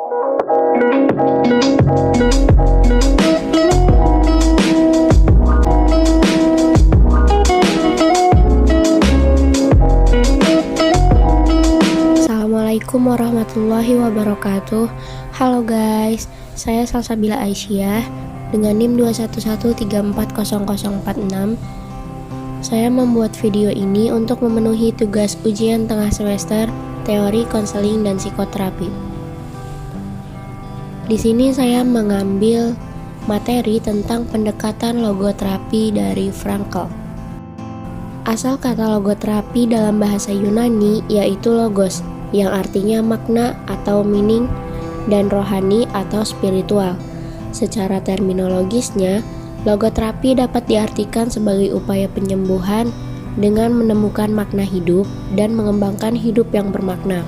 Assalamualaikum warahmatullahi wabarakatuh. Halo guys, saya Salsabila Aisyah dengan NIM 211340046. Saya membuat video ini untuk memenuhi tugas ujian tengah semester teori konseling dan psikoterapi. Di sini saya mengambil materi tentang pendekatan logoterapi dari Frankl. Asal kata logoterapi dalam bahasa Yunani yaitu logos, yang artinya makna atau meaning, dan rohani atau spiritual. Secara terminologisnya, logoterapi dapat diartikan sebagai upaya penyembuhan dengan menemukan makna hidup dan mengembangkan hidup yang bermakna.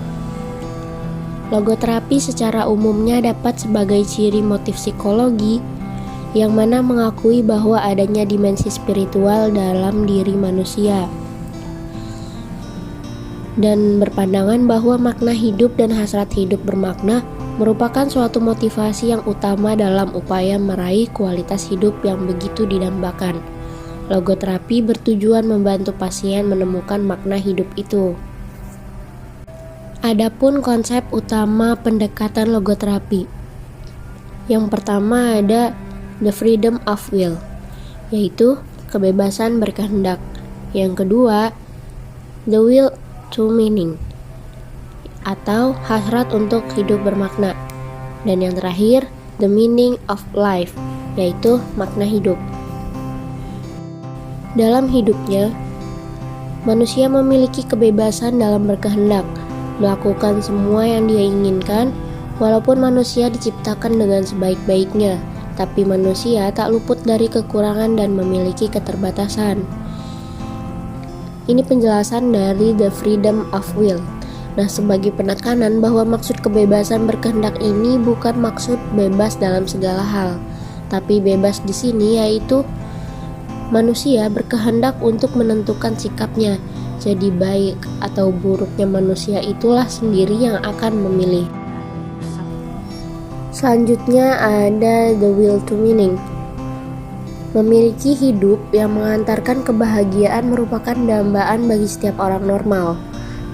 Logoterapi secara umumnya dapat sebagai ciri motif psikologi yang mana mengakui bahwa adanya dimensi spiritual dalam diri manusia dan berpandangan bahwa makna hidup dan hasrat hidup bermakna merupakan suatu motivasi yang utama dalam upaya meraih kualitas hidup yang begitu didambakan. Logoterapi bertujuan membantu pasien menemukan makna hidup itu. Adapun konsep utama pendekatan logoterapi. Yang pertama ada the freedom of will, yaitu kebebasan berkehendak. Yang kedua, the will to meaning, atau hasrat untuk hidup bermakna. Dan yang terakhir, the meaning of life, yaitu makna hidup. Dalam hidupnya, manusia memiliki kebebasan dalam berkehendak, melakukan semua yang dia inginkan, walaupun manusia diciptakan dengan sebaik-baiknya, tapi manusia tak luput dari kekurangan dan memiliki keterbatasan. Ini penjelasan dari the freedom of will. Nah, sebagai penekanan bahwa maksud kebebasan berkehendak ini bukan maksud bebas dalam segala hal, tapi bebas di sini yaitu manusia berkehendak untuk menentukan sikapnya. Jadi baik atau buruknya manusia itulah sendiri yang akan memilih. Selanjutnya ada the will to meaning. Memiliki hidup yang mengantarkan kebahagiaan merupakan dambaan bagi setiap orang normal,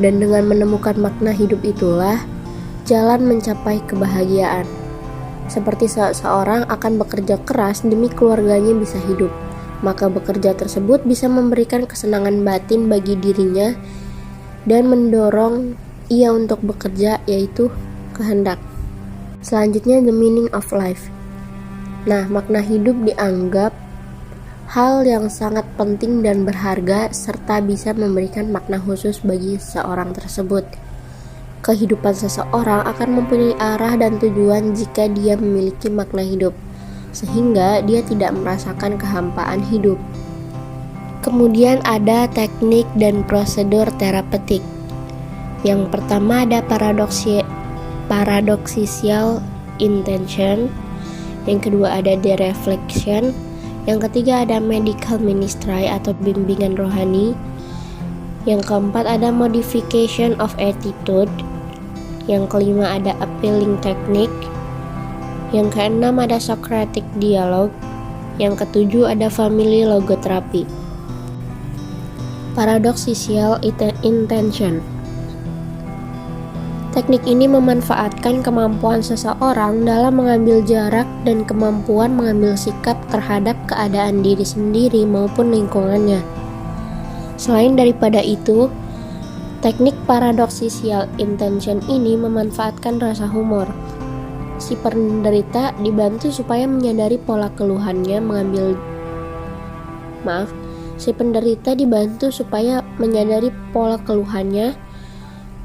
dan dengan menemukan makna hidup itulah jalan mencapai kebahagiaan. Seperti seseorang akan bekerja keras demi keluarganya bisa hidup, maka bekerja tersebut bisa memberikan kesenangan batin bagi dirinya dan mendorong ia untuk bekerja, yaitu kehendak. Selanjutnya the meaning of life. Nah, makna hidup dianggap hal yang sangat penting dan berharga serta bisa memberikan makna khusus bagi seseorang tersebut. Kehidupan seseorang akan mempunyai arah dan tujuan jika dia memiliki makna hidup, sehingga dia tidak merasakan kehampaan hidup. Kemudian ada teknik dan prosedur terapeutik. Yang pertama ada paradoxical intention. Yang kedua ada dereflection. Yang ketiga ada medical ministry atau bimbingan rohani. Yang keempat ada modification of attitude. Yang kelima ada appealing technique. Yang keenam ada Socratic dialogue. Yang ketujuh ada family logotherapy. Paradoxical intention. Teknik ini memanfaatkan kemampuan seseorang dalam mengambil jarak dan kemampuan mengambil sikap terhadap keadaan diri sendiri maupun lingkungannya. Selain daripada itu, teknik paradoxical intention ini memanfaatkan rasa humor. Si penderita dibantu supaya menyadari pola keluhannya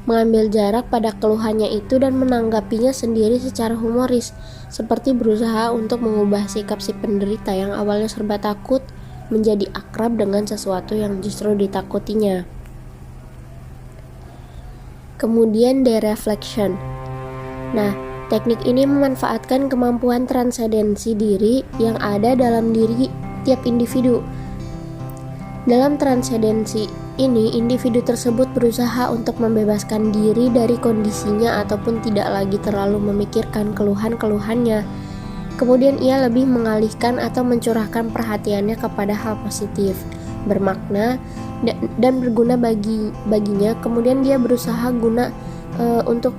mengambil jarak pada keluhannya itu dan menanggapinya sendiri secara humoris, seperti berusaha untuk mengubah sikap si penderita yang awalnya serba takut menjadi akrab dengan sesuatu yang justru ditakutinya. Kemudian dereflection. Nah, teknik ini memanfaatkan kemampuan transendensi diri yang ada dalam diri tiap individu. Dalam transendensi ini, individu tersebut berusaha untuk membebaskan diri dari kondisinya ataupun tidak lagi terlalu memikirkan keluhan-keluhannya. Kemudian ia lebih mengalihkan atau mencurahkan perhatiannya kepada hal positif, bermakna dan berguna baginya. Kemudian dia berusaha untuk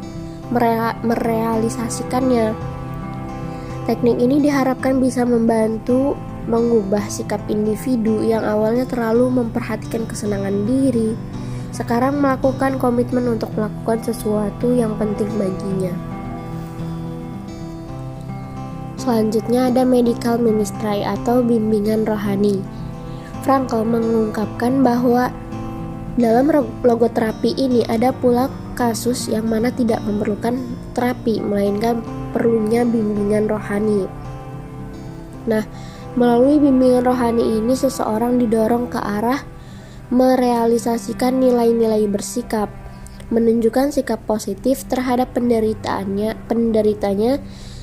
merealisasikannya. Teknik ini diharapkan bisa membantu mengubah sikap individu yang awalnya terlalu memperhatikan kesenangan diri, sekarang melakukan komitmen untuk melakukan sesuatu yang penting baginya. Selanjutnya ada medical ministry atau bimbingan rohani. Frankl mengungkapkan bahwa dalam logoterapi ini ada pula kasus yang mana tidak memerlukan terapi, melainkan perlunya bimbingan rohani. Nah, melalui bimbingan rohani ini seseorang didorong ke arah merealisasikan nilai-nilai bersikap, menunjukkan sikap positif terhadap penderitanya,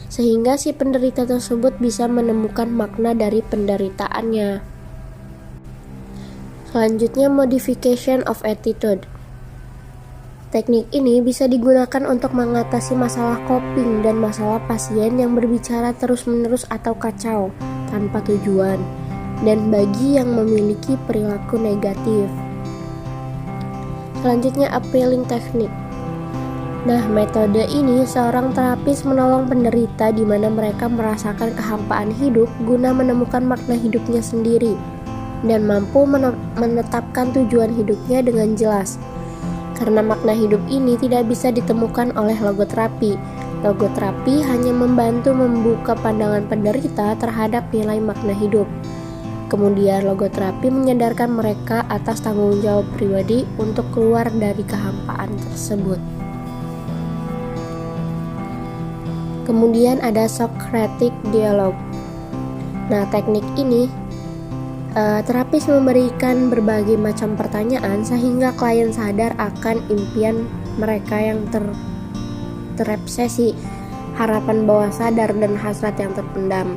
sehingga si penderita tersebut bisa menemukan makna dari penderitaannya. Selanjutnya, modification of attitude. Teknik ini bisa digunakan untuk mengatasi masalah coping dan masalah pasien yang berbicara terus-menerus atau kacau tanpa tujuan, dan bagi yang memiliki perilaku negatif. Selanjutnya, appealing technique. Nah, metode ini seorang terapis menolong penderita di mana mereka merasakan kehampaan hidup guna menemukan makna hidupnya sendiri dan mampu menetapkan tujuan hidupnya dengan jelas. Karena makna hidup ini tidak bisa ditemukan oleh logoterapi. Logoterapi hanya membantu membuka pandangan penderita terhadap nilai makna hidup. Kemudian logoterapi menyadarkan mereka atas tanggung jawab pribadi untuk keluar dari kehampaan tersebut. Kemudian ada Socratic dialog. Nah, teknik ini terapis memberikan berbagai macam pertanyaan sehingga klien sadar akan impian mereka yang terobsesi, harapan bawah sadar, dan hasrat yang terpendam.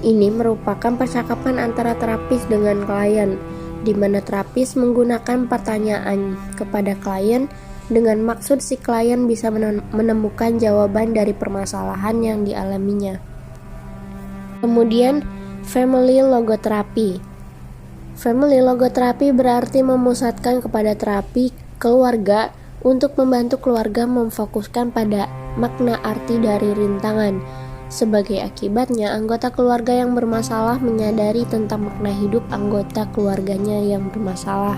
Ini merupakan percakapan antara terapis dengan klien, di mana terapis menggunakan pertanyaan kepada klien dengan maksud si klien bisa menemukan jawaban dari permasalahan yang dialaminya. Kemudian, family logoterapi. Family logoterapi berarti memusatkan kepada terapi keluarga untuk membantu keluarga memfokuskan pada makna arti dari rintangan. Sebagai akibatnya, anggota keluarga yang bermasalah menyadari tentang makna hidup anggota keluarganya yang bermasalah.